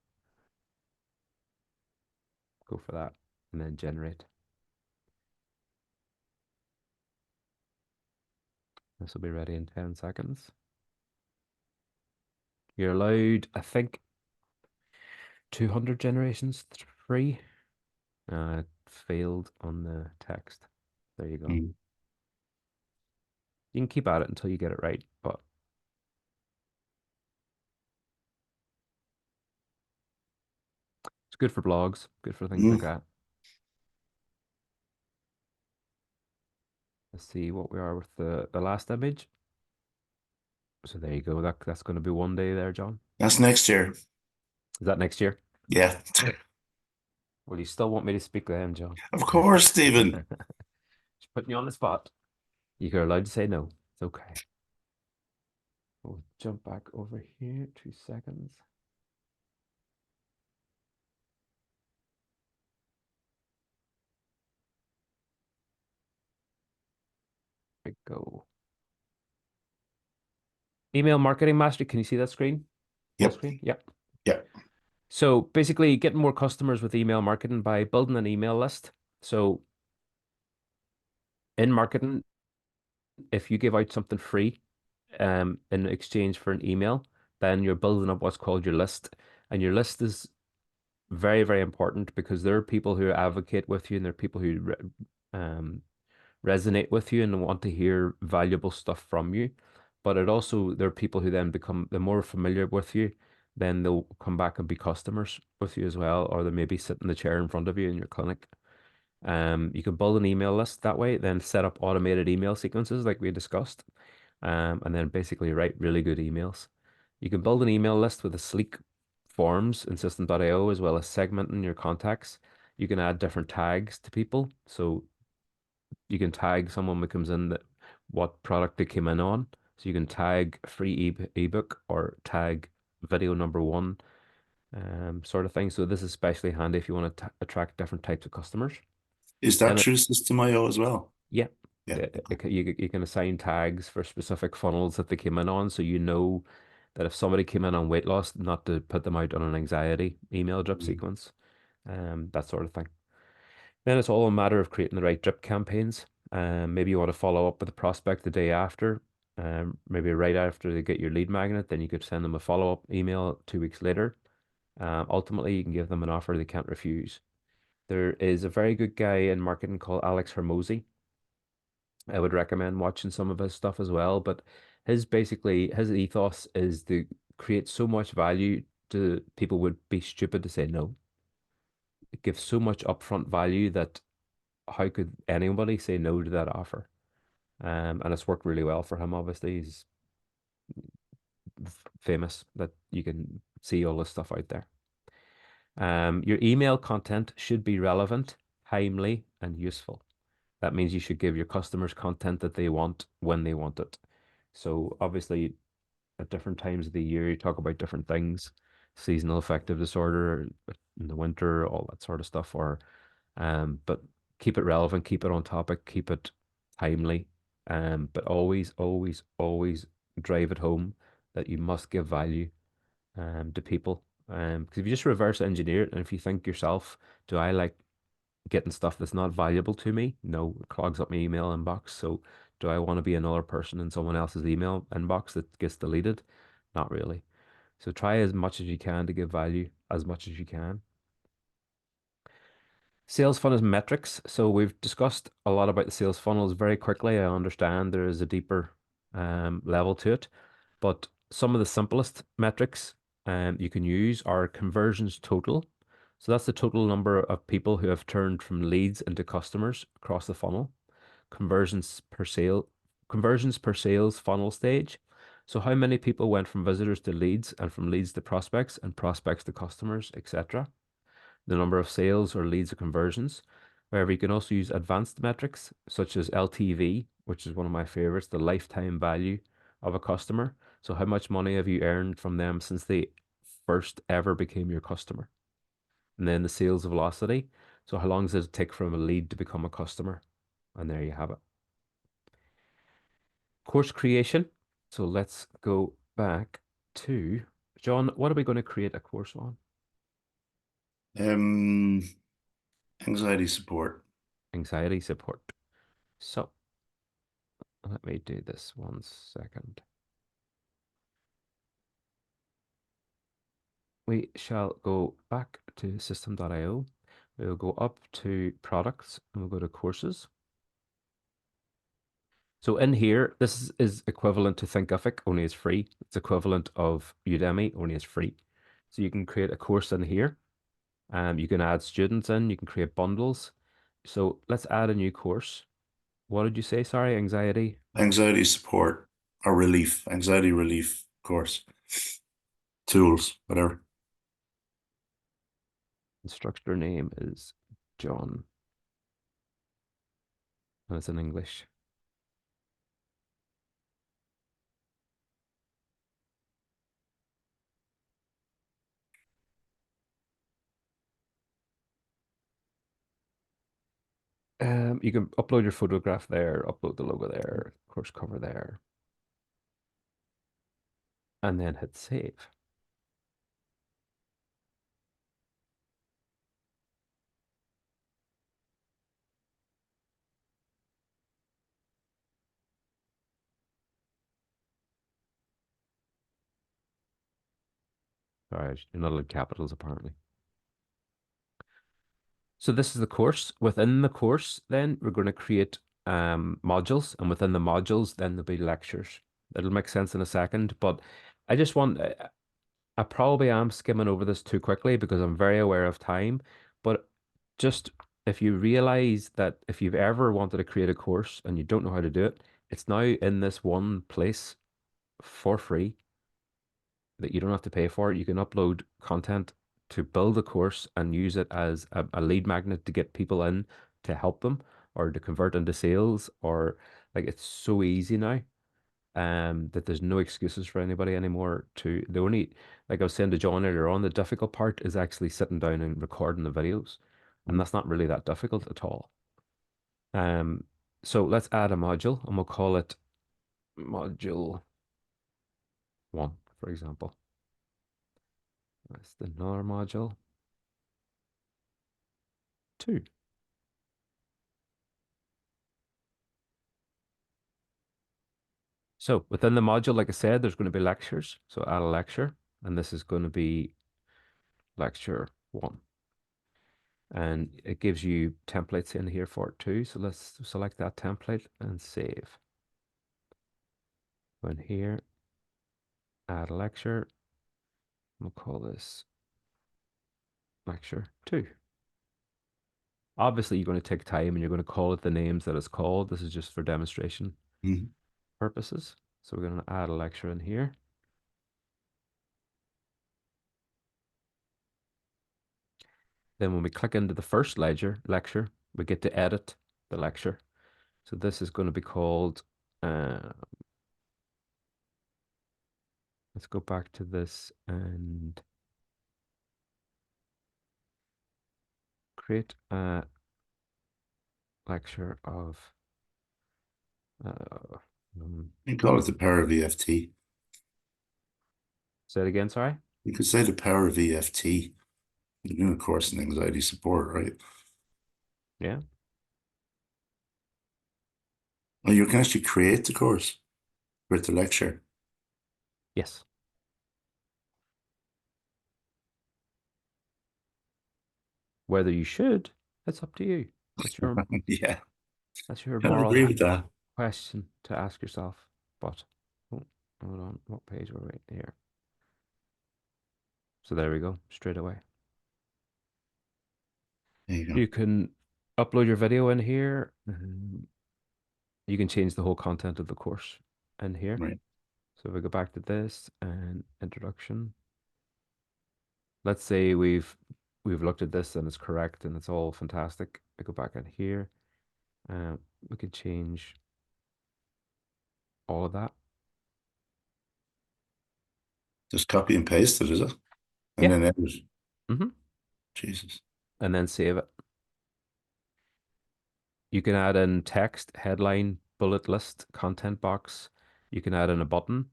Go for that. And then generate. This will be ready in 10 seconds. You're allowed, I think, 200 generations, free. It failed on the text. There you go. Mm. You can keep at it until you get it right, but it's good for blogs, good for things like Mm. that. Let's see what we are with the last image. So there you go. That's going to be one day there, John. That's next year. Is that next year? Yeah. Well, you still want me to speak then, John? Of course, Stephen. Just putting you on the spot. You're allowed to say no. It's okay. We'll jump back over here. 2 seconds. There we go. Email marketing mastery. Can you see that screen? Full Yep. screen? Yep. Yep. So basically, getting more customers with email marketing by building an email list. So in marketing, if you give out something free in exchange for an email, then you're building up what's called your list. And your list is very, very important because there are people who advocate with you and there are people who um, resonate with you and want to hear valuable stuff from you. But it also, there are people who then become, the more familiar with you, then they'll come back and be customers with you as well, or they maybe sit in the chair in front of you in your clinic. You can build an email list that way, then set up automated email sequences like we discussed, and then basically write really good emails. You can build an email list with a sleek forms in system.io as well as segmenting your contacts. You can add different tags to people. So you can tag someone that comes in that what product they came in on. So you can tag free ebook or tag video number one, sort of thing. So this is especially handy if you want to attract different types of customers. Is that Then it, true System IO as well? yeah, Yeah. you can assign tags for specific funnels that they came in on, so you know that if somebody came in on weight loss, not to put them out on an anxiety email drip Mm. sequence, that sort of thing. Then it's all a matter of creating the right drip campaigns. Maybe you want to follow up with a prospect the day after, maybe right after they get your lead magnet, then you could send them a follow-up email 2 weeks later. Ultimately, you can give them an offer they can't refuse. There is a very good guy in marketing called Alex Hermosi. I would recommend watching some of his stuff as well, but His basically his ethos is to create so much value to people would be stupid to say no. It gives so much upfront value that how could anybody say no to that offer? And it's worked really well for him. Obviously, he's famous that you can see all this stuff out there. Your email content should be relevant, timely, and useful. That means you should give your customers content that they want when they want it. So obviously, at different times of the year, you talk about different things, seasonal affective disorder in the winter, all that sort of stuff. Or but keep it relevant, keep it on topic, keep it timely. But always, always, always drive it home that you must give value to people. Because if you just reverse engineer it, and if you think yourself, do I like getting stuff that's not valuable to me? No, it clogs up my email inbox. So do I want to be another person in someone else's email inbox that gets deleted? Not really. So try as much as you can to give value as much as you can. Sales funnels metrics. So we've discussed a lot about the sales funnels very quickly. I understand there is a deeper level to it, but some of the simplest metrics you can use are conversions total. So that's the total number of people who have turned from leads into customers across the funnel. Conversions per sale, conversions per sales funnel stage. So how many people went from visitors to leads and from leads to prospects and prospects to customers, etc. The number of sales or leads or conversions. However, you can also use advanced metrics such as LTV, which is one of my favorites, the lifetime value of a customer. So how much money have you earned from them since they first ever became your customer? And then the sales velocity. So how long does it take from a lead to become a customer? And there you have it. Course creation. So let's go back to John. What are we going to create a course on? Um, Anxiety support. Anxiety support. So let me do this 1 second. We shall go back to system.io. We'll go up to products and we'll go to courses. So in here, is equivalent to Thinkific, only it's free. It's equivalent of Udemy, only it's free. So you can create a course in here. You can add students in, you can create bundles. So let's add a new course. What did you say? Sorry, anxiety Anxiety support or relief. Anxiety relief course. Tools, whatever. instructor name is John, and it's in English. You can upload your photograph there, upload the logo there, course cover there, and then hit save. All right, you're not allowed capitals apparently. So this is the course. Within the course, then we're going to create modules, and within the modules, then there'll be lectures. It'll make sense in a second, but I just want, I probably am skimming over this too quickly because I'm very aware of time, but just if you realize that if you've ever wanted to create a course and you don't know how to do it, it's now in this one place for free that you don't have to pay for. You can upload content to build a course and use it as a lead magnet to get people in to help them or to convert into sales or like it's so easy now that there's no excuses for anybody anymore to the only like I was saying to John earlier on, the difficult part is actually sitting down and recording the videos. And that's not really that difficult at all. Um, so let's add a module and we'll call it module one, for example. That's another module two. So within the module, like I said, there's going to be lectures. So add a lecture, and this is going to be lecture one. And it gives you templates in here for it too. So let's select that template and save. Go in here, add a lecture. We'll call this lecture 2. Obviously, you're going to take time and you're going to call it the names that it's called. This is just for demonstration Mhm. purposes. So we're going to add a lecture in here. Then when we click into the first lecture, we get to edit the lecture. So this is going to be called, uh, let's go back to this and create a lecture of, uh, um, You can call it the power of EFT. say it again, sorry. You could say the power of EFT. You're doing a course in anxiety support, right? Yeah, Well, you can actually create the course with the lecture. yes. Whether you should, that's up to you. That's your, Yeah, that's your I agree moral with that. question to ask yourself. But, oh, hold on, what page were we here? So there we go, straight away. There you go. You can upload your video in here. You can change the whole content of the course in here. Right. So if we go back to this and introduction, let's say we've looked at this and it's correct and it's all fantastic. I go back in here. We can change all of that. Just copy and paste it, is it? And Yeah. then edit. hmm Jesus. And then save it. You can add in text, headline, bullet list, content box. You can add in a button,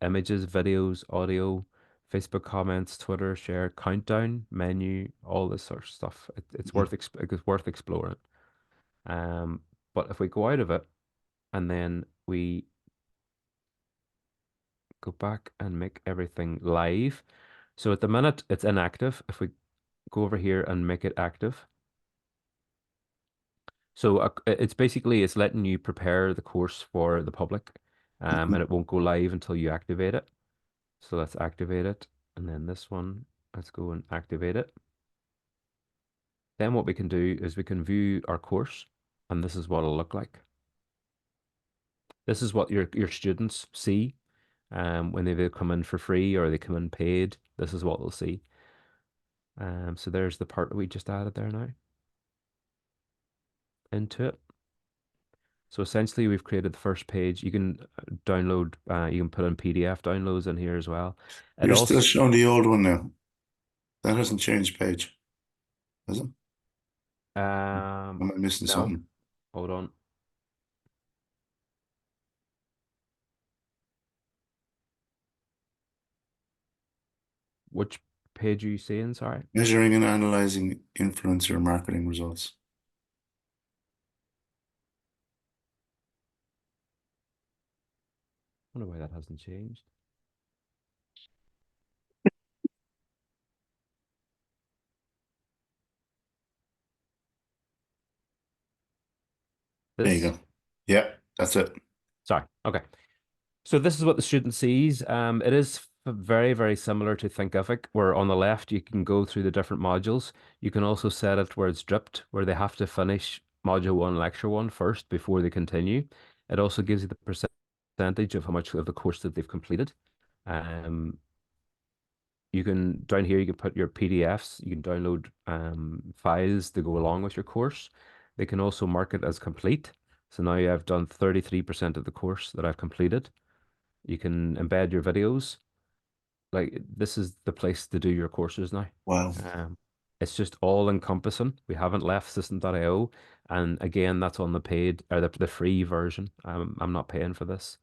images, videos, audio, Facebook comments, Twitter share, countdown, menu, all this sort of stuff. Mhm. It's worth exploring. Um, but if we go out of it and then we go back and make everything live. So at the minute it's inactive. If we go over here and make it active, so it's basically it's letting you prepare the course for the public, and Mhm. it won't go live until you activate it. So let's activate it, and then this one, let's go and activate it. Then what we can do is we can view our course, and this is what it'll look like. This is what your students see, when they come in for free or they come in paid. This is what they'll see. So there's the part that we just added there now into it. So essentially, we've created the first page. You can download, you can put in PDF downloads in here as well. It You're still also, showing the old one now. That hasn't changed page, has it? um, Am I missing no, something? hold on. Which page are you seeing? Sorry. Measuring and analyzing influencer marketing results. I wonder why that hasn't changed. There you This? go. Yeah, that's it. Sorry. Okay. So this is what the student sees. It is very, very similar to Thinkific, where on the left you can go through the different modules. You can also set it where it's dripped, where they have to finish module one, lecture one first before they continue. It also gives you the percentage of how much of the course that they've completed. Um, you can down here you can put your PDFs. You can download files to go along with your course. They can also mark it as complete. So now I've done 33% of the course that I've completed. You can embed your videos. Like this is the place to do your courses now. Wow. Um, it's just all encompassing. We haven't left system.io. And again, that's on the paid or the free version. I'm not paying for this.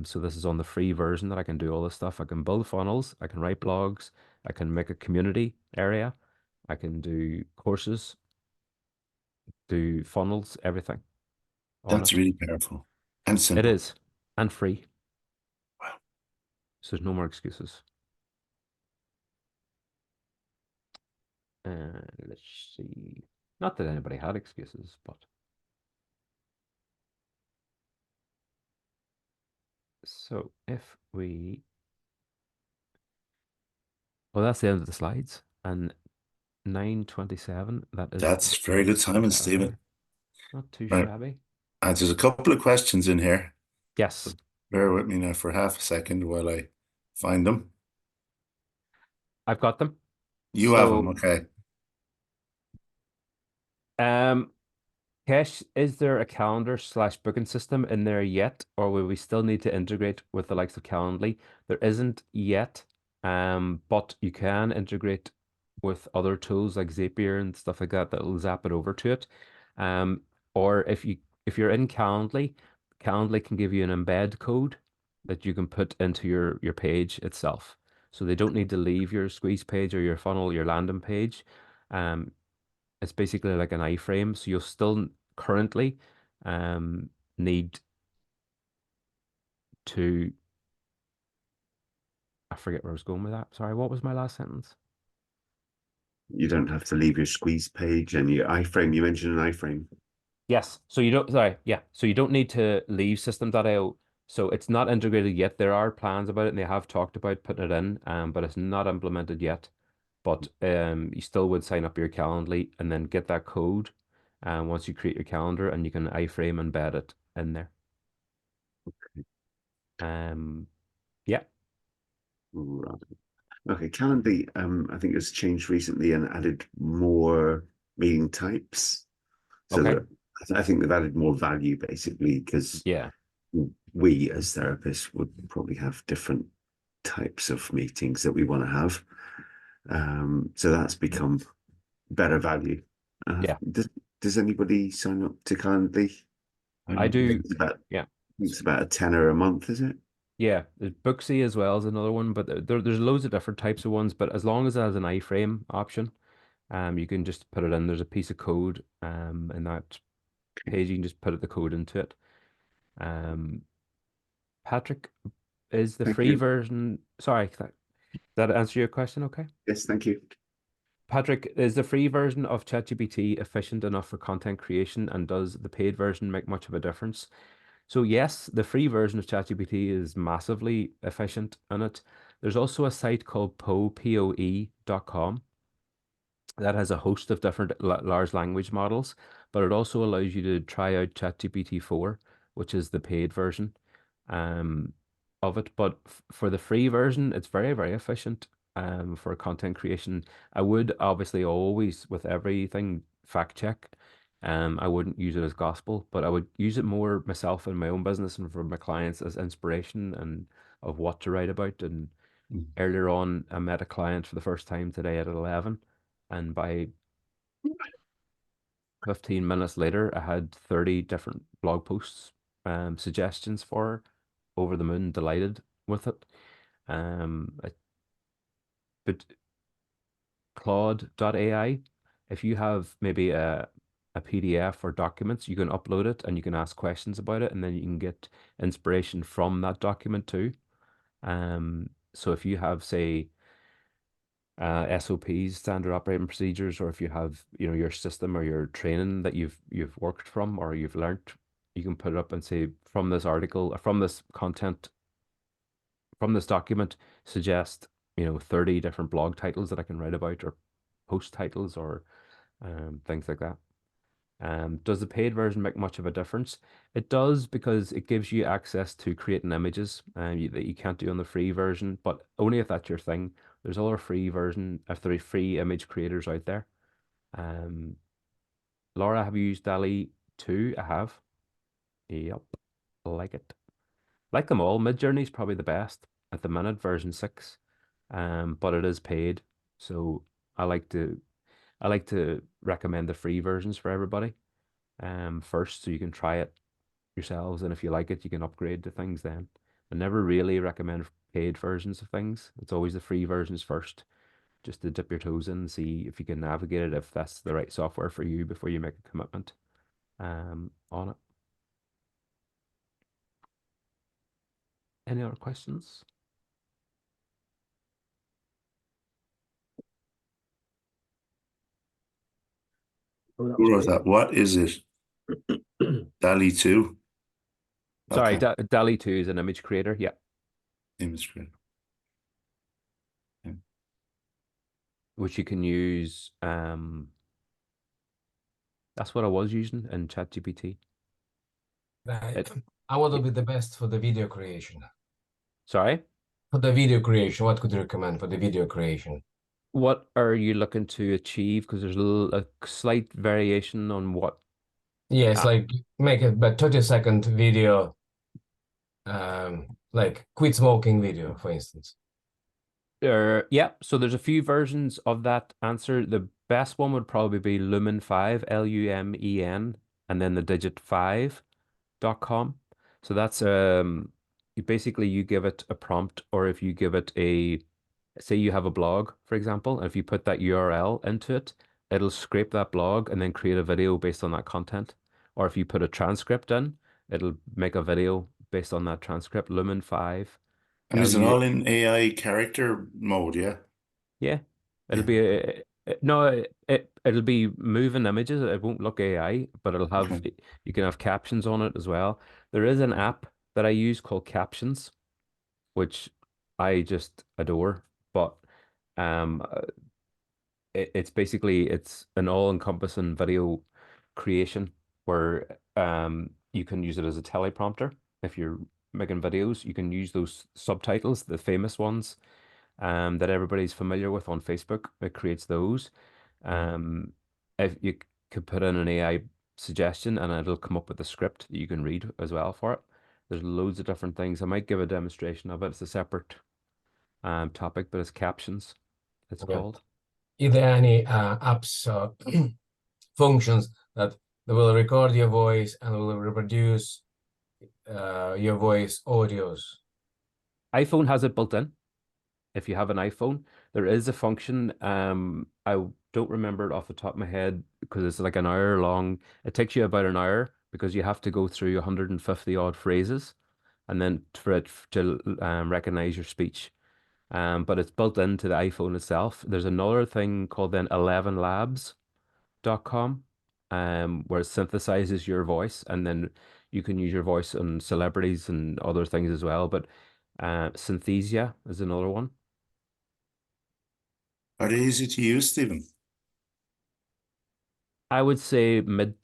So this is on the free version that I can do all this stuff. I can build funnels, I can write blogs, I can make a community area, I can do courses, do funnels, everything on That's it. really powerful and It simple. is, and free. Wow. So there's no more excuses. Let's see. Not that anybody had excuses, but So if we, well, that's the end of the slides. And 9:27, that is That's very good timing, Hypnotherapy. Stephen. Not too Right. shabby. There's a couple of questions in here. Yes, Bear with me now for half a second while I find them. I've got them. You have them, So, okay. um, Kesh, is there a calendar slash booking system in there yet, or will we still need to integrate with the likes of Calendly? There isn't yet, but you can integrate with other tools like Zapier and stuff like that that will zap it over to it. Um, or if you're in Calendly, Calendly can give you an embed code that you can put into your page itself. So they don't need to leave your squeeze page or your funnel, your landing page. Um, it's basically like an iframe, so you'll still currently um, need to. I forget where I was going with that. Sorry, what was my last sentence? You don't have to leave your squeeze page and your iframe. You mentioned an iframe. Yes. So you don't. Sorry. Yeah. So you don't need to leave system.io. So it's not integrated yet. There are plans about it, and they have talked about putting it in, but it's not implemented yet. But you still would sign up your Calendly and then get that code, once you create your calendar, and you can iframe embed it in there. Um, yeah. Right. Okay, Calendly, I think has changed recently and added more meeting types. So Okay. that I think they've added more value basically because Yeah. we as therapists would probably have different types of meetings that we want to have. So that's become better value. Yeah. Does anybody sign up to Calendly? I I think do. it's about Yeah. a tenner a month, is it? Yeah. There's Booksy as well as another one, but there's loads of different types of ones. But as long as it has an iframe option, you can just put it in. There's a piece of code, in that page. You can just put the code into it. Um, Patrick, is the Thank free you. version? Sorry, that answer your question? Okay. Yes, thank you. Patrick, is the free version of ChatGPT efficient enough for content creation, and does the paid version make much of a difference? So yes, the free version of ChatGPT is massively efficient in it. There's also a site called poe.com that has a host of different large language models, but it also allows you to try out ChatGPT 4, which is the paid version um, of it. But for the free version, it's very, very efficient for content creation. I would obviously always, with everything, fact check. I wouldn't use it as gospel, but I would use it more myself in my own business and for my clients as inspiration and of what to write about. And earlier on, I met a client for the first time today at 11, and by 15 minutes later, I had 30 different blog posts, suggestions for her. Over the moon, delighted with it. But Claude.ai, if you have maybe a PDF or documents, you can upload it and you can ask questions about it, and then you can get inspiration from that document too. So if you have, say, SOPs, standard operating procedures, or if you have, your system or your training that you've worked from or you've learned, you can put it up and say, from this article, or from this content, from this document, suggest, 30 different blog titles that I can write about, or post titles, or things like that. Does the paid version make much of a difference? It does, because it gives you access to creating images that you can't do on the free version, but only if that's your thing. There's other free version, if there are free image creators out there. Um, Laura, have you used DALI 2? I have. Yep, like it. Like them all. Midjourney is probably the best at the minute, version 6. But it is paid, so I like to I like to recommend the free versions for everybody first, so you can try it yourselves, and if you like it, you can upgrade to things then. I never really recommend paid versions of things. It's always the free versions first, just to dip your toes in and see if you can navigate it, if that's the right software for you before you make a commitment on it. Any other questions? Oh, that was Who wrote great. that? What is it? DALI 2? Sorry, Okay. DALL-E 2 is an image creator. Yeah, Image creator. Yeah. which you can use. That's what I was using in ChatGPT. Right. It, And what yeah, would be the best for the video creation? sorry. For the video creation, what could you recommend for the video creation? What are you looking to achieve? Because there's a slight variation on what. Yes, Uh, like make a 30-second video, like quit smoking video, for instance. yeah, so there's a few versions of that answer. The best one would probably be Lumen 5, Lumen, and then the digit 5.com. So that's you basically you give it a prompt, or if you give it a, say you have a blog, for example, and if you put that URL into it, it'll scrape that blog and then create a video based on that content. Or if you put a transcript in, it'll make a video based on that transcript. Lumen 5, And is it LU. all in AI character mode? Yeah. Yeah, it'll Yeah. be no, it'll be moving images. It won't look AI, but it'll have, Okay. you can have captions on it as well. There is an app that I use called Captions, which I just adore. But um, it's basically it's an all-encompassing video creation where you can use it as a teleprompter. If you're making videos, you can use those subtitles, the famous ones that everybody's familiar with on Facebook. It creates those. Um, if you could put in an AI suggestion and it'll come up with a script that you can read as well for it. There's loads of different things. I might give a demonstration of it. It's a separate topic, but it's captions, it's Yeah. called. Is there any apps functions that they will record your voice and will reproduce your voice audios? iPhone has it built in. If you have an iPhone, there is a function. I don't remember it off the top of my head because it's like an hour long. It takes you about an hour because you have to go through 150 odd phrases and then for it to recognize your speech. But it's built into the iPhone itself. There's another thing called then 11labs.com, where it synthesizes your voice and then you can use your voice on celebrities and other things as well. But Synthesia is another one. Are they easy to use, Stephen? I would say mid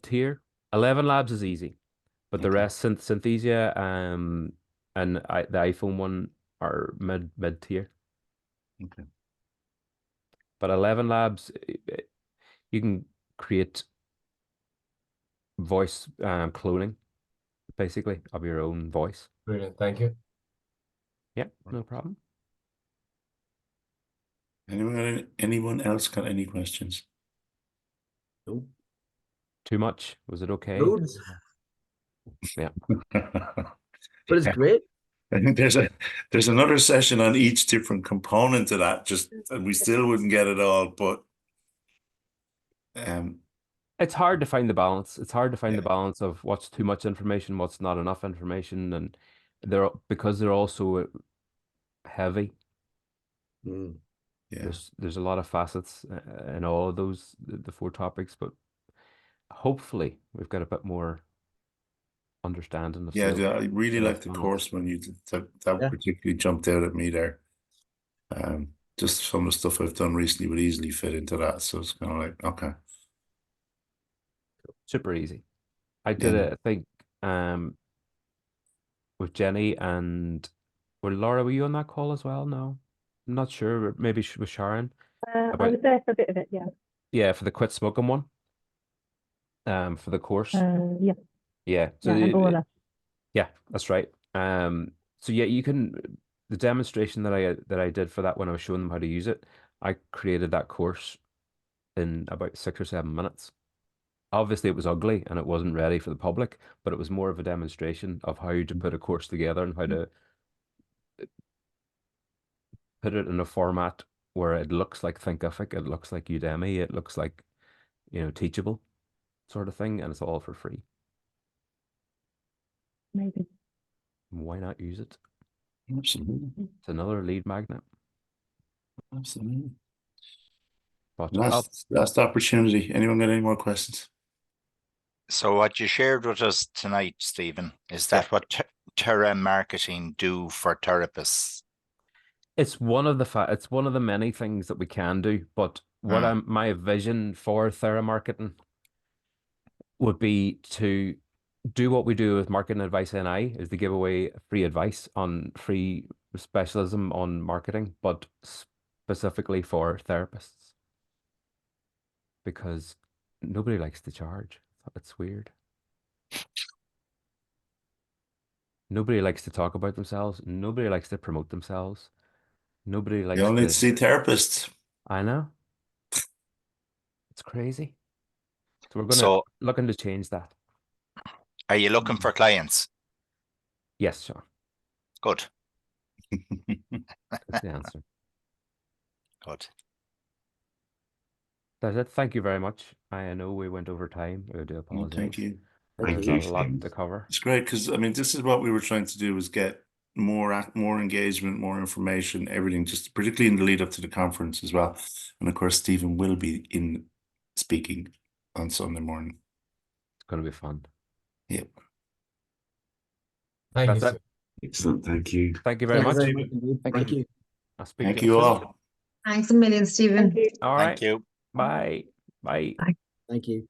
tier. 11 Labs is easy, but the Okay. rest, Synthesia, and the iPhone one are mid tier. Okay. But 11 Labs, you can create voice cloning, basically, of your own voice. Brilliant, thank you. Yeah, no problem. Anyone else got any questions? Nope. Too much? Was it okay? Loads. Yeah. But it's great. I think there's another session on each different component of that, just and we still wouldn't get it all, but um It's hard to find the balance. It's hard to find the yeah, balance of what's too much information, what's not enough information, and because they're all so heavy. Mm. yeah. There's a lot of facets in all of those the four topics, but hopefully we've got a bit more understanding of Yeah, sales I really sales like the funnels. course when you that Yeah. particularly jumped out at me there. Just some of the stuff I've done recently would easily fit into that. So it's kind of like, okay. Super easy. I did Yeah. it, I think, with Jenny and well, Laura, were you on that call as well? No, I'm not sure. Maybe with Sharon I about was there for a bit of it, yeah. yeah for the quit smoking one. For the course. Yeah, Yeah. So yeah, and Orla. yeah, that's right. So yeah, you can the demonstration that I did for that when I was showing them how to use it, I created that course in about 6 or 7 minutes. Obviously, it was ugly and it wasn't ready for the public, but it was more of a demonstration of how to put a course together and how to put it in a format where it looks like Thinkific, it looks like Udemy, it looks like, Teachable sort of thing, and it's all for free. Maybe. Why not use it? Absolutely. It's another lead magnet. Absolutely. But Last opportunity. Anyone got any more questions? So what you shared with us tonight, Stephen, is Yeah. that what Terra marketing do for therapists? It's one of it's one of the many things that we can do, but what my vision for Theramarketing would be to do what we do with Marketing Advice NI, is to give away free advice on free specialism on marketing, but specifically for therapists. Because nobody likes to charge. It's weird. Nobody likes to talk about themselves. Nobody likes to promote themselves. Nobody You likes all need to. to see therapists. I know. It's crazy. So we're So looking to change that. are you looking for clients? Yes, Sean. Good. That's the answer. Good. That's it. Thank you very much. I know we went over time. I do Well, apologize. thank you. Thank There's you, a lot Stephen. to cover. It's great because I mean, this is what we were trying to do, was get more engagement, more information, everything, just particularly in the lead up to the conference as well. And of course, Stephen will be in speaking on Sunday morning. It's going to be fun. Yep. Thank you, That's it. Steve. Excellent. Thank you. Thank you very Thank you much. very much indeed. Thank you. I'll speak Thank to you soon. all. Thanks a million, Stephen. All Thank right. you. Bye. Bye. Thank you.